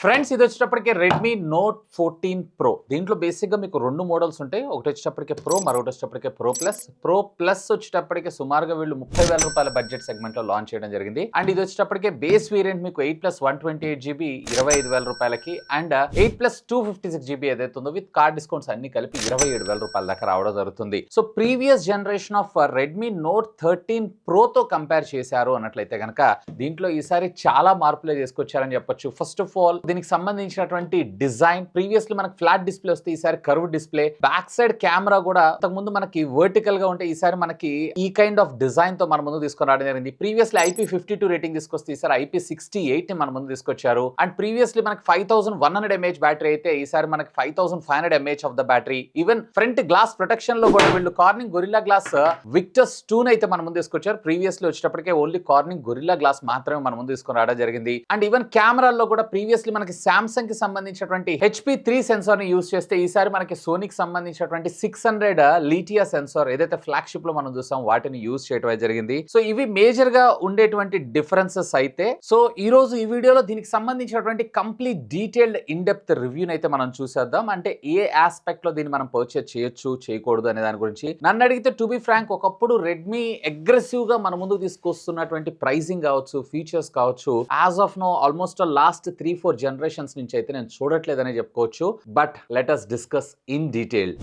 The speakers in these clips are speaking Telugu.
ఫ్రెండ్స్ ఇది వచ్చేటప్పటికి రెడ్మీ నోట్ 14 ప్రో. దీంట్లో బేసిక్గా మీకు రెండు మోడల్స్ ఉంటాయి. ఒకటి వచ్చేటప్పటికి ప్రో, మరొకటి వచ్చేటప్పటికి ప్రో ప్లస్. ప్రో ప్లస్ వచ్చేటప్పటికి సుమారుగా వీళ్ళు 30,000 రూపాయల బడ్జెట్ సెగ్మెంట్ లో లాంచ్ చేయడం జరిగింది. అండ్ ఇది వచ్చేటప్పటికి బేస్ వేరియంట్ మీకు 8+128GB 25,000 రూపాయలకి అండ్ 8+256GB ఏదైతే ఉందో విత్ కార్డ్ డిస్కౌంట్స్ అన్ని కలిపి 27,000 రూపాయల దాకా రావడం జరుగుతుంది. So previous generation of Redmi Note 13 ప్రోతో కంపేర్ చేశారు అన్నట్లయితే కనుక దీంట్లో ఈసారి చాలా మార్పులే చేసుకొచ్చారని చెప్పొచ్చు. ఫస్ట్ ఆఫ్ ఆల్ దీనికి సంబంధించినటువంటి డిజైన్, ప్రీవియస్లీ మనకి ఫ్లాట్ డిస్ప్లే వస్తే ఈసారి curve display, back side camera కూడా అంతకుముందు మనకి వర్టికల్ గా ఉంటే ఈసారి మనకి ఈ కైండ్ ఆఫ్ డిజైన్ తో మన ముందు తీసుకొని రావడం జరిగింది. ప్రీవియస్లీ IP52 రేటింగ్ తీసుకొస్తే ఈసారి IP68 ని మన ముందు తీసుకొచ్చారు. అండ్ ప్రీవియస్లీ మనకి 5100 mAh బ్యాటరీ అయితే ఈసారి మనకి 5500 mAh of the battery. Even front glass protection లో కూడా వీళ్ళు కార్నింగ్ గొరిల్లా గ్లాస్ విక్టస్ 2 అయితే మన ముందు తీసుకొచ్చారు. ప్రీవియస్లీ వచ్చేటప్పటికే ఓన్లీ కార్నింగ్ గొరిల్లా గ్లాస్ మాత్రమే మన ముందు తీసుకొని రావడం జరిగింది. అండ్ ఈవెన్ కెమెరాల్లో కూడా ప్రీవియస్లీ మనకి సామ్సంగ్ కి సంబంధించినటువంటి HP3 సెన్సార్ ని యూజ్ చేస్తే ఈసారి మనకి సోనీకి సంబంధించినటువంటి 600 లీటియా సెన్సార్ ఏదైతే ఫ్లాగ్షిప్ లో మనం చూసాం వాటిని యూజ్ చేయడం జరిగింది. సో ఇవి మేజర్ గా ఉండేటువంటి డిఫరెన్సెస్ అయితే. సో ఈ రోజు ఈ వీడియోలో దీనికి సంబంధించినటువంటి కంప్లీట్ డీటెయిల్డ్ ఇన్ డెప్త్ రివ్యూని అయితే మనం చూసేద్దాం. అంటే ఏ ఆస్పెక్ట్ లో దీన్ని మనం పర్చేజ్ చేయొచ్చు చేయకూడదు అనే దాని గురించి. నన్ను అడిగితే టు బి ఫ్రాంక్ ఒకప్పుడు రెడ్మీ అగ్రెసివ్ గా మన ముందుకు తీసుకొస్తున్నటువంటి ప్రైసింగ్ కావచ్చు, ఫీచర్స్ కావచ్చు, as of now almost last 3-4 generations నుంచి అయితే నేను చూడట్లేదని చెప్పుకోవచ్చు. But let us discuss in detail.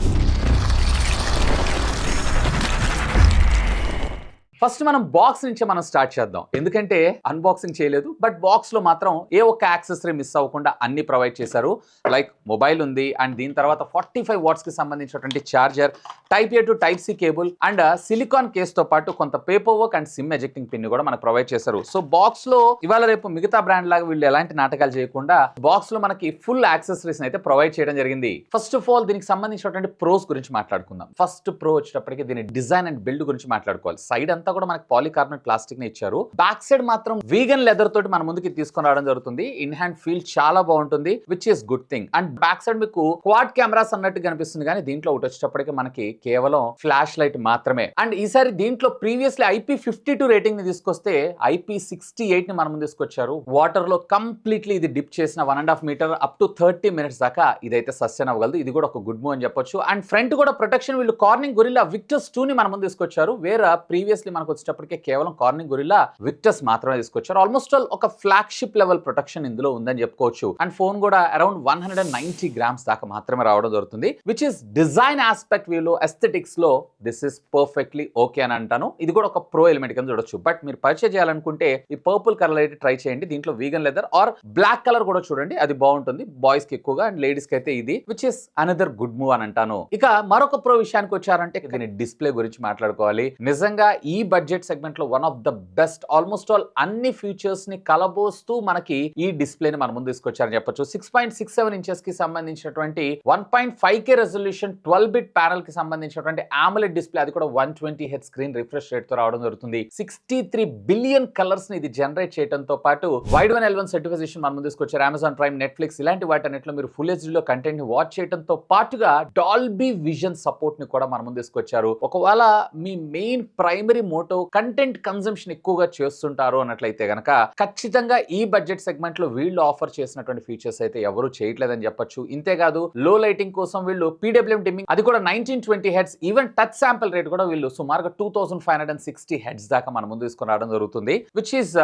First మనం బాక్స్ నుంచి మనం స్టార్ట్ చేద్దాం. ఎందుకంటే అన్బాక్సింగ్ చేయలేదు, బట్ బాక్స్ లో మాత్రం ఏ ఒక్క యాక్సెసరీ మిస్ అవ్వకుండా అన్ని ప్రొవైడ్ చేశారు. లైక్ మొబైల్ ఉంది అండ్ దీని తర్వాత 45 వాట్స్ కి సంబంధించినటువంటి charger, type A to type C cable and silicone case తో పాటు కొంత paper work and SIM ejecting pin కూడా మనకు ప్రొవైడ్ చేశారు. సో బాక్స్ లో ఇవాళ రేపు మిగతా బ్రాండ్ లాగా వీళ్ళు ఎలాంటి నాటకాలు చేయకుండా బాక్స్ లో మనకి ఫుల్ యాక్సెసరీస్ అయితే ప్రొవైడ్ చేయడం జరిగింది. ఫస్ట్ ఆఫ్ ఆల్ దీనికి సంబంధించినటువంటి ప్రోస్ గురించి మాట్లాడుకుందాం. ఫస్ట్ ప్రో వచ్చేటప్పటికి దీని డిజైన్ అండ్ బిల్డ్ గురించి మాట్లాడుకోవాలి. సైడ్ అంతా కూడా మనకి పాలికార్బోనేట్ ప్లాస్టిక్ ని ఇచ్చారు. బ్యాక్ సైడ్ మాత్రం వీగన్ లెదర్ తోటి మన ముందుకి తీసుకొని రావడం జరుగుతుంది. ఇన్ హ్యాండ్ ఫీల్ చాలా బాగుంటుంది, which is good thing. And back side మీకు క్వాడ్ కెమెరాస్ అన్నట్టు కనిపిస్తుంది, కానీ దీంట్లో ఒకటి వచ్చేటప్పటికి మనకి కేవలం ఫ్లాష్ లైట్ మాత్రమే. అండ్ ఈసారి దీంట్లో ప్రీవియస్లీ IP52 రేటింగ్ ని తీసుకొస్తే IP68 ని మన ముందు తీసుకొచ్చారు. వాటర్ లో కంప్లీట్లీ ఇది డిప్ చేసిన 1.5 మీటర్ అప్ టు 30 మినిట్స్ దాకా ఇదైతే సస్టైన్ అవ్వగలదు. ఇది కూడా ఒక గుడ్ మూవ్ అని చెప్పొచ్చు. అండ్ ఫ్రంట్ కూడా ప్రొటెక్షన్ వీళ్ళు కార్నింగ్ గొరిల్లా విక్టస్ 2 ని మన ముందు తీసుకొచ్చారు. వేరే ప్రీవియస్లీ మనకు వచ్చేటప్పటికే కేవలం కార్నింగ్ గొరిల్లా విక్టస్ మాత్రమే తీసుకొచ్చారు. ఆల్మోస్ట్ ఒక ఫ్లాగ్షిప్ లెవెల్ ప్రొటెక్షన్ ఇందులో ఉందని చెప్పుకోవచ్చు. అండ్ ఫోన్ కూడా అరౌండ్ 190 గ్రామ్స్ దాకా మాత్రమే రావడం జరుగుతుంది, విచ్ ఇస్ డిజైన్ ఆస్పెక్ట్ వ్యూలో ఎస్థెటిక్స్ లో దిస్ ఇస్ పర్ఫెక్ట్లీ ఓకే అని అంటాను. ఇది కూడా ఒక ప్రో ఎలిమెంట్ కింద చూడొచ్చు. బట్ మీరు పర్చేజ్ చేయాలనుకుంటే ఈ పర్పుల్ కలర్ అయితే ట్రై చేయండి. దీంట్లో vegan leather or black colour కూడా చూడండి, అది బాగుంటుంది బాయ్స్ కి ఎక్కువగా అండ్ లేడీస్ కి అయితే ఇది, which is another good move అని అంటాను. ఇక మరొక ప్రో విషయానికి వచ్చారంటే దీని డిస్ప్లే గురించి మాట్లాడుకోవాలి. నిజంగా ఈ బడ్జెట్ సెగ్మెంట్ లో one of the best, almost all అన్ని ఫీచర్స్ ని కలబోస్తూ మనకి ఈ డిస్ప్లే ని మన ముందు తీసుకొచ్చారని చెప్పొచ్చు. 6.67 ఇంచెస్ కి సంబంధించినటువంటి 1.5K రెజల్యూషన్ 12-బిట్ ప్యానల్ కి సంబంధించినటువంటి AMOLED డిస్ప్లే, అది కూడా 120Hz స్క్రీన్ రిఫ్రెష్ రేట్ తో రావడం జరుగుతుంది. 63 బిలియన్ కలర్స్ ని ఇది జనరేట్ చేయడంతో పాటు వైడ్ 1L1 సర్టిఫికేషన్ మన ముందు తీసుకొచ్చారు. అమెజాన్ ప్రైమ్, నెట్ఫ్లిక్స్ ఇలాంటి వాటన్నిటిలో మీరు ఫుల్ HD లో కంటెంట్ ని వాచ్ చేయడంతో పాటుగా డాల్బీ విజన్ సపోర్ట్ ని కూడా మన ముందు తీసుకొచ్చారు. ఒకవేళ మీ main primary motto content consumption ఎక్కువగా చేస్తుంటారు అన్నట్లయితే గనక ఖచ్చితంగా ఈ బడ్జెట్ సెగ్మెంట్ లో వీళ్ళు ఆఫర్ చేసినటువంటి ఫీచర్స్ అయితే ఎవరు చేయట్లేదని చెప్పొచ్చు. ఇంతేకాదు లో లైటింగ్ కోసం వీళ్ళు PWM డిమ్మింగ్, అది కూడా 1920 Hz, even touch sample rate కూడా వీళ్ళు సుమారుగా 2560 Hz దాకా మన ముందు తీసుకొని రావడం జరుగుతుంది, విచ్ ఈస్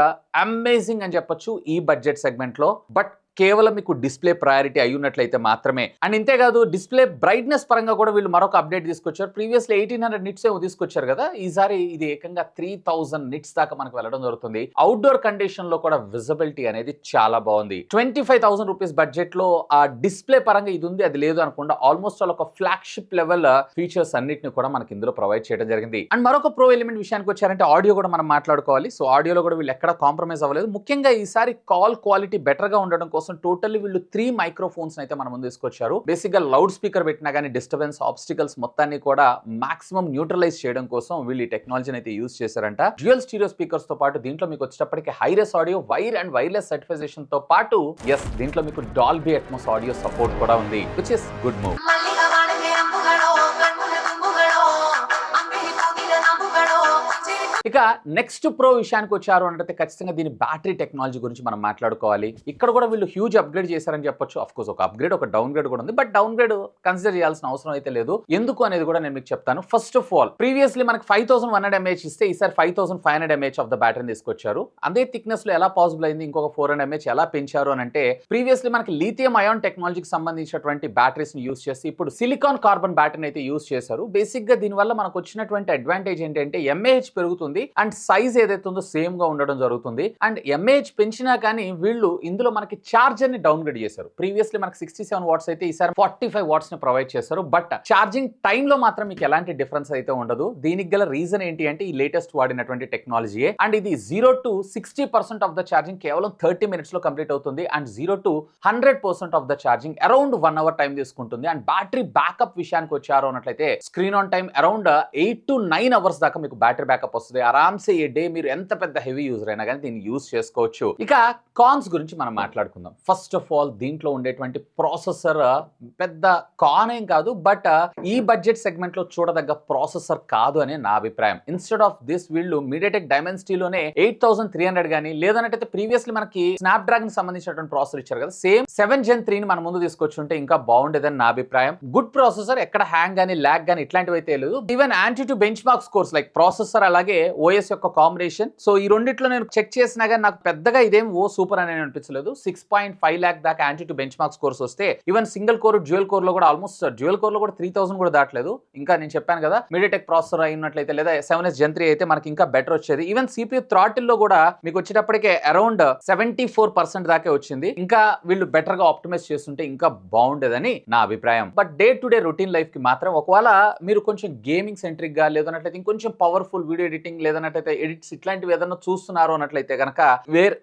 అమేజింగ్ అని చెప్పొచ్చు ఈ బడ్జెట్ సెగ్మెంట్ లో. బట్ కేవలం మీకు డిస్ప్లే ప్రయారిటీ అయి ఉన్నట్లయితే మాత్రమే. అండ్ ఇంతేకాదు డిస్ప్లే బ్రైట్నెస్ పరంగా కూడా వీళ్ళు మరొక అప్డేట్ తీసుకొచ్చారు. ప్రీవియస్లీ 1800 నిట్స్ ఏమో తీసుకొచ్చారు కదా, ఈసారి ఇది ఏకంగా 3000 నిట్స్ దాకా మనకు వెళ్ళడం జరుగుతుంది. అవుట్డోర్ కండిషన్ లో కూడా విజిబిలిటీ అనేది చాలా బాగుంది. 25,000 రూపీస్ బడ్జెట్ లో ఆ డిస్ప్లే పరంగా ఇది ఉంది, అది లేదు అనుకుండా ఆల్మోస్ట్ ఆల్ ఒక ఫ్లాగ్షిప్ లెవెల్ ఫీచర్స్ అన్నిటిని కూడా మనకి ఇందులో ప్రొవైడ్ చేయడం జరిగింది. అండ్ మరొక ప్రో ఎలిమెంట్ విషయానికి వచ్చారంటే ఆడియో కూడా మనం మాట్లాడుకోవాలి. సో ఆడియోలో కూడా వీళ్ళు ఎక్కడ కాంప్రమైజ్ అవ్వలేదు. ముఖ్యంగా ఈసారి కాల్ క్వాలిటీ బెటర్ గా ఉండడం కోసం టోటల్లీ వీళ్ళు 3 మైక్రోఫోన్స్ అయితే మన ముందు తీసుకొచ్చారు. బేసిక్ గా లౌడ్ స్పీకర్ పెట్టినా కానీ డిస్టర్బెన్స్ ఆబ్స్టికల్స్ మొత్తాన్ని కూడా మాక్సిమం న్యూట్రలైజ్ చేయడం కోసం వీళ్ళు ఈ టెక్నాలజీని అయితే యూజ్ చేశారంట. డ్యూయల్ స్టీరియో స్పీకర్స్ తో పాటు దీంట్లో మీకు వచ్చేటప్పటికి hi-res audio, wire and wireless certification తో పాటు దీంట్లో మీకు డాల్బీ అట్మాస్ ఆడియో సపోర్ట్ కూడా ఉంది, విచ్ ఇస్ గుడ్ మూవ్. ఇక నెక్స్ట్ ప్రో విషయానికి వచ్చారు అంటే ఖచ్చితంగా దీని బ్యాటరీ టెక్నాలజీ గురించి మనం మాట్లాడుకోవాలి. ఇక్కడ కూడా వీళ్ళు హ్యూజ్ అప్గ్రేడ్ చేశారని చెప్పొచ్చు. ఆఫ్ కోర్స్ ఒక అప్గ్రేడ్ ఒక డౌన్ గ్రేడ్ కూడా ఉంది, బట్ డౌన్ గ్రేడ్ కన్సిడర్ చేయాల్సిన అవసరం అయితే లేదు. ఎందుకు అనేది కూడా నేను మీకు చెప్తాను. ఫస్ట్ ఆఫ్ ఆల్ ప్రీవియస్లీ మనకి 5100 mAh ఇస్తే ఈసారి 5500 mAh ఆఫ్ ద బ్యాటరీని తీసుకొచ్చారు. అదే థిక్నెస్ లో ఎలా పాసిబుల్ అయింది, ఇంకొక 400 mAh ఎలా పెంచారు అని అంటే ప్రీవియస్లీ మనకి లిథియం అయాన్ టెక్నాలజీకి సంబంధించినటువంటి బ్యాటరీస్ ని యూస్ చేసి ఇప్పుడు సిలికాన్ కార్బన్ బ్యాటరీని అయితే యూస్ చేశారు. బేసిక్ గా దీని వల్ల మనకు వచ్చినటువంటి అడ్వాంటేజ్ ఏంటంటే mAh పెరుగుతుంది అండ్ సైజ్ ఏదైతే ఉందో సేమ్ గా ఉండడం జరుగుతుంది. అండ్ mAh పెంచినా కానీ వీళ్ళు ఇందులో మనకి చార్జర్ ని డౌన్ గ్రేడ్ చేశారు. ప్రీవియస్లీ మనకి 67 వాట్స్ అయితే ఈసారి 45 వాట్స్ ని ప్రొవైడ్ చేశారు. బట్ ఛార్జింగ్ టైమ్ లో మాత్రం మీకు ఎలాంటి డిఫరెన్స్ అయితే ఉండదు. దీనికి గల రీజన్ ఏంటి అంటే ఈ లేటెస్ట్ వాడినటువంటి టెక్నాలజీ అండ్ ఇది 0 to 60% ఆఫ్ ద ఛార్జింగ్ కేవలం 30 minutes లో కంప్లీట్ అవుతుంది. And 0 to 100% of the charging around 1 hour time తీసుకుంటుంది. అండ్ బ్యాటరీ బ్యాకప్ విషయానికి వచ్చారు అన్నట్లయితే screen on time around 8 to 9 hours దాకా మీకు బ్యాటరీ బ్యాకప్ వస్తుంది. ఆరామ్సే ఏ డే మీరు ఎంత పెద్ద హెవీ యూజర్ అయినా కానీ దీన్ని యూజ్ చేసుకోవచ్చు. ఇక కాన్స్ గురించి మనం మాట్లాడుకుందాం. ఫస్ట్ ఆఫ్ ఆల్ దీంట్లో ఉండేటువంటి ప్రాసెసర్ పెద్ద కాన్ ఏం కాదు, బట్ ఈ బడ్జెట్ సెగ్మెంట్ లో చూడదగ్గ ప్రాసెసర్ కాదు అని నా అభిప్రాయం. ఇన్స్టెడ్ ఆఫ్ దిస్ వీళ్ళు మీడియాటెక్ డైమెన్సిటీలోనే 8300 గానీ లేదన్నట్టయితే ప్రీవియస్లీ మనకి స్నాప్ డ్రాగన్ సంబంధించినటువంటి ప్రాసెసర్ ఇచ్చారు కదా, సేమ్ 7 Gen 3 ని మన ముందు తీసుకొచ్చి ఉంటే ఇంకా బాగుండేదని నా అభిప్రాయం. గుడ్ ప్రాసెసర్, ఎక్కడ హ్యాంగ్ గానీ ల్యాగ్ గానీ ఇట్లాంటివి అయితే లేదు. Even anti to benchmark scores like processor అలాగే ఓఎస్ యొక్క కాంబినేషన్, సో ఈ రెండిట్లో నేను చెక్ చేసినా కానీ నాకు పెద్దగా ఇదేం ఓ సూపర్ అని అనిపించలేదు. 6.5 lakh దాకా AnTuTu benchmark scores వస్తే even single core dual core లో కూడా ఆల్మోస్ట్ డ్యూయల్ కోర్ లో కూడా 3000 కూడా దాటలేదు. ఇంకా నేను చెప్పాను కదా మీడియాటెక్ ప్రాసెసర్ అయినట్లయితే లేదా 7s Gen 3 అయితే మనకి ఇంకా బెటర్ వచ్చేది. ఈవెన్ CPU థ్రాటిల్ లో కూడా మీకు వచ్చేటప్పటికే అరౌండ్ 74% దాకే వచ్చింది. ఇంకా వీళ్ళు బెటర్ గా ఆప్టిమైజ్ చేస్తుంటే ఇంకా బాగుండేదని నా అభిప్రాయం. But day to day routine life కి మాత్రం ఒకవేళ మీరు కొంచెం గేమింగ్ సెంట్రిక్ గా లేదన్నట్లయితే ఇంకొంచెం పవర్ఫుల్ వీడియో ఎడిటింగ్ లేదన్నట్లయితే ఎడిట్స్ ఇట్లాంటివి ఏదైనా చూస్తున్నారు అన్నట్లయితే కనుక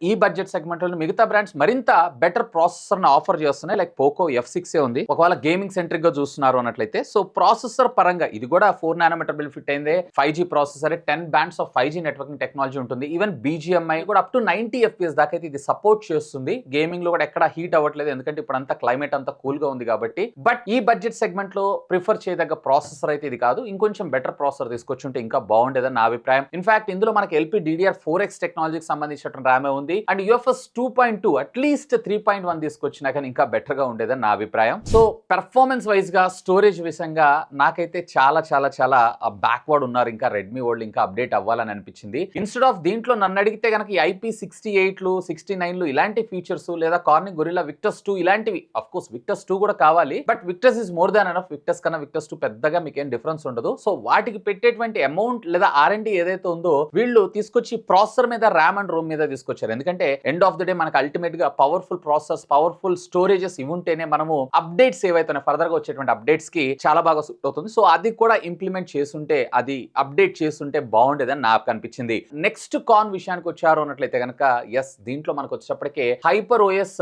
ఈ బడ్జెట్ సెగ్మెంట్ లో మిగతా బ్రాండ్స్ మరింత బెటర్ ప్రాసెసర్ ని ఆఫర్ చేస్తున్నాయి. లైక్ పోకో F6 ఉంది. ఒకవేళ గేమింగ్ సెంట్రిక్ గా చూస్తున్నారు అన్నట్లయితే సో ప్రాసెసర్ పరంగా ఇది కూడా 4 nanometer బిల్ ఫిట్ అయిందే 5G processor, 10 bands of 5G networking technology ఉంటుంది. ఈవెన్ BGMI కూడా అప్ టు 90 FPS దాకా అయితే ఇది సపోర్ట్ చేస్తుంది. గేమింగ్ లో కూడా ఎక్కడ హీట్ అవ్వట్లేదు, ఎందుకంటే ఇప్పుడు అంతా క్లైమేట్ అంతా కూల్ గా ఉంది కాబట్టి. బట్ ఈ బడ్జెట్ సెగ్మెంట్ లో ప్రిఫర్ చేయదగ్గ ప్రాసెసర్ అయితే ఇది కాదు. ఇంకొంచెం బెటర్ ప్రాసెసర్ తీసుకొచ్చుంటే ఇంకా బాగుండేదని నా అభిప్రాయం. ఇన్ఫాక్ట్ ఇందులో మనకి LPDDR4X టెక్నాలజీకి సంబంధించిన ర్యామే ఉంది. అండ్ UFS 2.2 అట్లీస్ట్ 3.1 తీసుకొచ్చినా కానీ ఇంకా బెటర్ గా ఉండేదని నా అభిప్రాయం. సో పెర్ఫార్మెన్స్ వైజ్ గా స్టోరేజ్ విషయంగా నాకైతే చాలా చాలా చాలా బ్యాక్వర్డ్ ఉన్నారు. ఇంకా రెడ్మీ వరల్డ్ ఇంకా అప్డేట్ అవ్వాలని అనిపించింది. ఇన్స్టెడ్ ఆఫ్ దీంట్లో నన్ను అడిగితే కనుక IP68లు 69లు ఇలాంటి ఫీచర్స్ లేదా కార్నింగ్ గొరిల్లా విక్టస్ 2 ఇలాంటివి, అఫ్ కోర్స్ విక్టస్ 2 కూడా కావాలి, but Victus is more than enough. Victus కన్నా విక్టస్ 2 పెద్దగా మీకు ఏం డిఫరెన్స్ ఉండదు. సో వాటికి పెట్టేటువంటి అమౌంట్ లేదా R&D ఏదైతే ఉందో వీళ్ళు తీసుకొచ్చి ప్రాసెసర్ మీద ర్యామ్ అండ్ రోమ్ మీద తీసుకొచ్చారు. ఎందుకంటే ఎండ్ ఆఫ్ ద డే మనకు అల్టిమేట్ గా పవర్ఫుల్ ప్రాసెసర్స్, పవర్ఫుల్ స్టోరేజెస్ ఇవి ఉంటేనే మనము అప్డేట్స్ ఏవైతే ఫర్దర్ గా వచ్చేటువంటి అప్డేట్స్ కి చాలా బాగా సూట్ అవుతుంది. సో అది కూడా ఇంప్లిమెంట్ చేస్తుంటే, అది అప్డేట్ చేస్తుంటే బాగుండేదని నాకు అనిపించింది. నెక్స్ట్ కాన్ విషయానికి వచ్చారు అన్నట్లయితే కనుక ఎస్ దీంట్లో మనకు వచ్చేటప్పటికే హైపర్ OS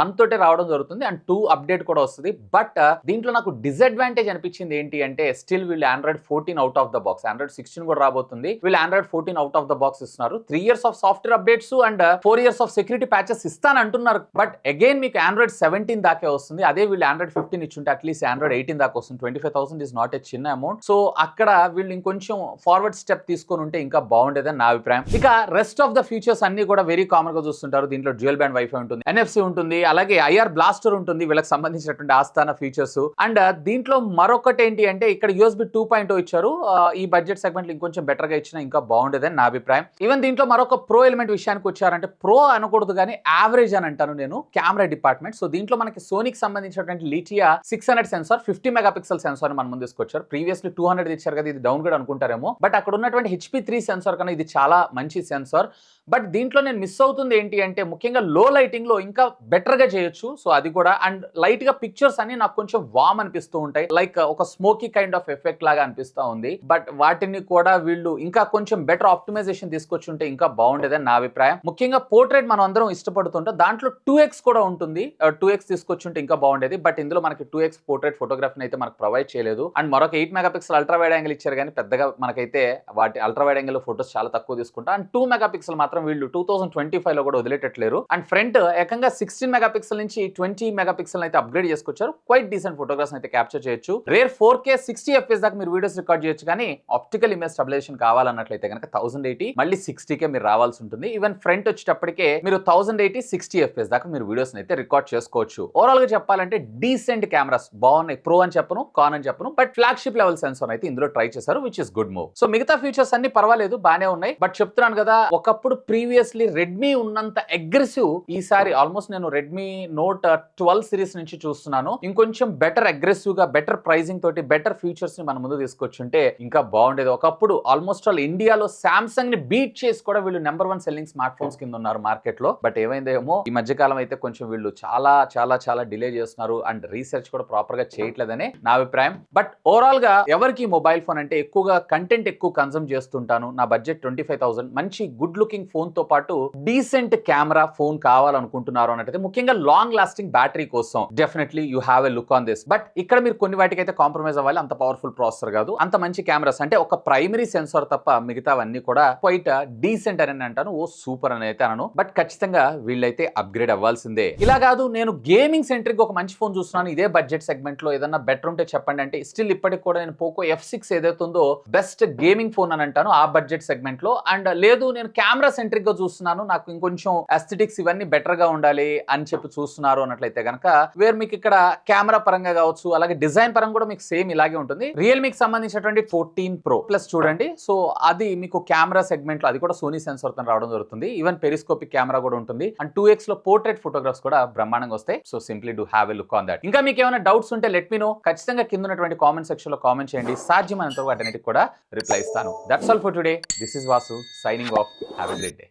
1 తోటే రావడం జరుగుతుంది అండ్ 2 అప్డేట్ కూడా వస్తుంది. బట్ దీంట్లో నాకు డిసడ్వాంటేజ్ అనిపించింది ఏంటి అంటే స్టిల్ వీళ్ళు Android 14 out of the box, Android 16 కూడా రాబోతుంది, వీళ్ళు Android 14 out of the box ఇస్తున్నారు. 3 years of software updates and 4 years of security patches ఇస్తాను అంటున్నారు. బట్ అగైన్ మీకు Android 17 దాకే వస్తుంది. అదే వీళ్ళు Android 15 ఇచ్చుంటే అట్లీస్ట్ Android 18 దాకా వస్తుంది. 25,000 ఇస్ నాట్ ఏ చిన్న అమౌంట్. సో అక్కడ వీళ్ళు ఇంకొంచెం ఫార్వర్డ్ స్టెప్ తీసుకొని ఉంటే ఇంకా బాగుండేదని నా అభిప్రాయం. ఇక రెస్ట్ ఆఫ్ ద ఫీచర్స్ అన్ని కూడా వెరీ కామన్ గా చూస్తుంటారు. దీంట్లో డ్యూయల్ బ్యాండ్ వైఫై ఉంటుంది, NFC ఉంటుంది, అలాగే IR బ్లాస్టర్ ఉంటుంది, వీళ్ళకి సంబంధించినటువంటి ఆస్థాన ఫీచర్స్. అండ్ దీంట్లో మరొకటి ఏంటి అంటే ఇక్కడ USB 2.0 ఇచ్చారు. ఈ బడ్జెట్ సెగ్మెంట్ ఇంకొంచెం బెటర్ గా ఇచ్చినా ఇంకా బాగుండేదని నా అభిప్రాయం. ఈవెన్ దీంట్లో మరొక ప్రో ఎలిమెంట్ విషయానికి వచ్చారంటే ప్రో అనకూడదు కానీ యావరేజ్ అని అంటాను నేను, కెమెరా డిపార్ట్మెంట్. సో దీంట్లో మనకి సోనీకి సంబంధించినటువంటి లిటియా 600 సెన్సార్ 50 మెగాపిక్సెల్ సెన్సార్ మన ముందు తీసుకొచ్చారు. ప్రీవియస్లీ 200 ఇచ్చారు కదా, ఇది డౌన్ గ్రేడ్ అనుకుంటారేమో, బట్ అక్కడ ఉన్నటువంటి HP3 సెన్సార్ కన్నా ఇది చాలా మంచి సెన్సార్. బట్ దీంట్లో నేను మిస్ అవుతుంది ఏంటి అంటే ముఖ్యంగా లో లైటింగ్ లో ఇంకా బెటర్ గా చేయొచ్చు. సో అది కూడా అండ్ లైట్ గా పిక్చర్స్ అన్ని నాకు కొంచెం వామ్ అనిపిస్తూ ఉంటాయి, లైక్ ఒక స్మోకీ కైండ్ ఆఫ్ ఎఫెక్ట్ లాగా అనిపిస్తా ఉంది. బట్ వాటిని కూడా వీళ్ళు ఇంకా కొంచెం బెటర్ ఆప్టిమైజేషన్ తీసుకొచ్చి ఉంటే ఇంకా బాగుండేదని నా అభిప్రాయం. ముఖ్యంగా పోర్ట్రేట్ మనం అందరం ఇష్టపడుతుంటాం, దాంట్లో 2x కూడా ఉంటుంది, 2x తీసుకొచ్చి ఉంటే ఇంకా బాగుండేది. బట్ ఇందులో మనకి 2x పోర్ట్రేట్ ఫోటోగ్రఫీని అయితే మనకు ప్రొవైడ్ చేయలేదు. అండ్ మరొక 8 మెగాపిక్సెల్ అల్ట్రా వైడ్ యాంగిల్ ఇచ్చారు కానీ పెద్దగా మనకైతే వాటి అల్ట్రా వైడ్ యాంగిల్ ఫోటోస్ చాలా తక్కువ తీసుకుంటాం. అండ్ 2 మెగాపిక్సెల్ మాత్రం వీళ్ళు 2025 లో కూడా వదిలేటట్లేరు. అండ్ ఫ్రంట్ ఏకంగా 16 మెగాపిక్సెల్ నుంచి 20 మెగాపిక్సెల్ అయితే అప్గ్రేడ్ చేసుకొచ్చారు. క్వైట్ డీసెంట్ ఫోటోగ్రాఫ్స్ అయితే క్యాప్చర్ చేయొచ్చు. రేర్ 4K 60 FPS దాకా మీరు వీడియోస్ రికార్డ్ చేయొచ్చు. కానీ ఆప్టికల్ ఇమేజ్ స్టెబిలైజేషన్ కావాలి రావాలన్నట్లయితే కనుక 1080 మళ్ళీ 60కే మీరు రావాల్సి ఉంటుంది. ఈవెన్ ఫ్రంట్ వచ్చేటప్పటికే మీరు 1080 60 FPS దాకా మీరు వీడియోస్ అయితే రికార్డ్ చేసుకోవచ్చు. ఓవరాల్ గా చెప్పాలంటే డీసెంట్ కెమెరాస్ బాగున్నాయి. ప్రో అని చెప్పను, కాన్ అని చెప్పను, బట్ ఫ్లాగ్షిప్ లెవెల్ సెన్సార్ అయితే ఇందులో ట్రై చేశారు, which is good move. So మిగతా ఫీచర్స్ అన్ని పర్వాలేదు, బానే ఉన్నాయి. బట్ చెప్తున్నాను కదా, ఒకప్పుడు ప్రీవియస్లీ రెడ్మీ ఉన్నంత అగ్రెసివ్ ఈసారి ఆల్మోస్ట్ నేను రెడ్మీ నోట్ 12 సిరీస్ నుంచి చూస్తున్నాను. ఇంకొంచెం బెటర్ అగ్రెసివ్ గా, బెటర్ ప్రైజింగ్ తోటి, బెటర్ ఫీచర్స్ ని మన ముందు తీసుకొచ్చుంటే ఇంకా బాగుండేది. ఒకప్పుడు ఆల్మోస్ట్ ఆల్ ఇండియాలో సామ్సంగ్ ని బీట్ చేసి కూడా వీళ్ళు నెంబర్ 1 సెల్లింగ్ స్మార్ట్ ఫోన్స్ కింద ఉన్నారు మార్కెట్ లో. బట్ ఏమైందేమో ఈ మధ్య కాలం అయితే కొంచెం వీళ్ళు చాలా చాలా చాలా డిలే చేస్తున్నారు అండ్ రీసెర్చ్ కూడా ప్రాపర్ గా చేయట్లేదని నా అభిప్రాయం. బట్ ఓవరాల్ గా ఎవరికి మొబైల్ ఫోన్ అంటే ఎక్కువగా కంటెంట్ ఎక్కువ కన్సూమ్ చేస్తుంటాను, నా బడ్జెట్ 25,000, మంచి గుడ్ లుకింగ్ ఫోన్ తో పాటు డీసెంట్ కెమెరా ఫోన్ కావాలనుకుంటున్నారు అన్నట్టు, ముఖ్యంగా లాంగ్ లాస్టింగ్ బ్యాటరీ కోసం definitely you have a look on this. But ఇక్కడ మీరు కొన్ని వాటికి అయితే కాంప్రమైజ్ అవ్వాలి. అంత పవర్ఫుల్ ప్రాసెసర్ కాదు, అంత మంచి కెమెరాస్ అంటే ఒక ప్రైమరీ సెన్సార్ తప్ప మిగతావన్నీ కూడా క్వైట్ డీసెంట్ అని అంటాను, ఓ సూపర్ అని అయితే అనను. బట్ ఖచ్చితంగా వీళ్ళైతే అప్గ్రేడ్ అవ్వాల్సిందే. ఇలా కాదు నేను గేమింగ్ సెంట్రిక్ ఒక మంచి ఫోన్ చూస్తున్నాను ఇదే బడ్జెట్ సెగ్మెంట్ లో, ఏదన్నా బెటర్ ఉంటే చెప్పండి అంటే స్టిల్ ఇప్పటికి కూడా నేను పోకో F6 ఏదైతే ఉందో బెస్ట్ గేమింగ్ ఫోన్ అని అంటాను ఆ బడ్జెట్ సెగ్మెంట్ లో. అండ్ లేదు నేను కెమెరా సెంట్రిక్ గా చూస్తున్నాను, నాకు ఇంకొంచెం ఎస్థెటిక్స్ ఇవన్నీ బెటర్ గా ఉండాలి అని చెప్పి చూస్తున్నారు అన్నట్లయితే కనుక వేర్ మీకు ఇక్కడ కెమెరా పరంగా కావచ్చు, అలాగే డిజైన్ పరంగా కూడా మీకు సేమ్ ఇలాగే ఉంటుంది. రియల్మీకి సంబంధించినటువంటి 14 Pro ప్లస్ చూడండి, సో అది మీకు కెమెరా సెగ్మెంట్ లో అది కూడా సోనీ సెన్సార్ తో రావడం జరుగుతుంది. ఈవెన్ పెరిస్కోపిక్ కెమెరా కూడా ఉంటుంది అండ్ 2x లో పోర్ట్రేట్ ఫోటోగ్రాఫ్స్ కూడా బ్రహ్మాండంగా వస్తాయి. So simply do have a look on that. ఇంకా మీకు ఏమైనా డౌట్స్ ఉంటే లెట్ మీ నో, ఖచ్చితంగా కింద ఉన్నటువంటి కామెంట్ సెక్షన్ లో కామెంట్ చేయండి, సాధ్యమైనంత వాటన్నిటికి కూడా రిప్లై ఇస్తాను. That's all for today. This is Vasu signing off. Have a great day.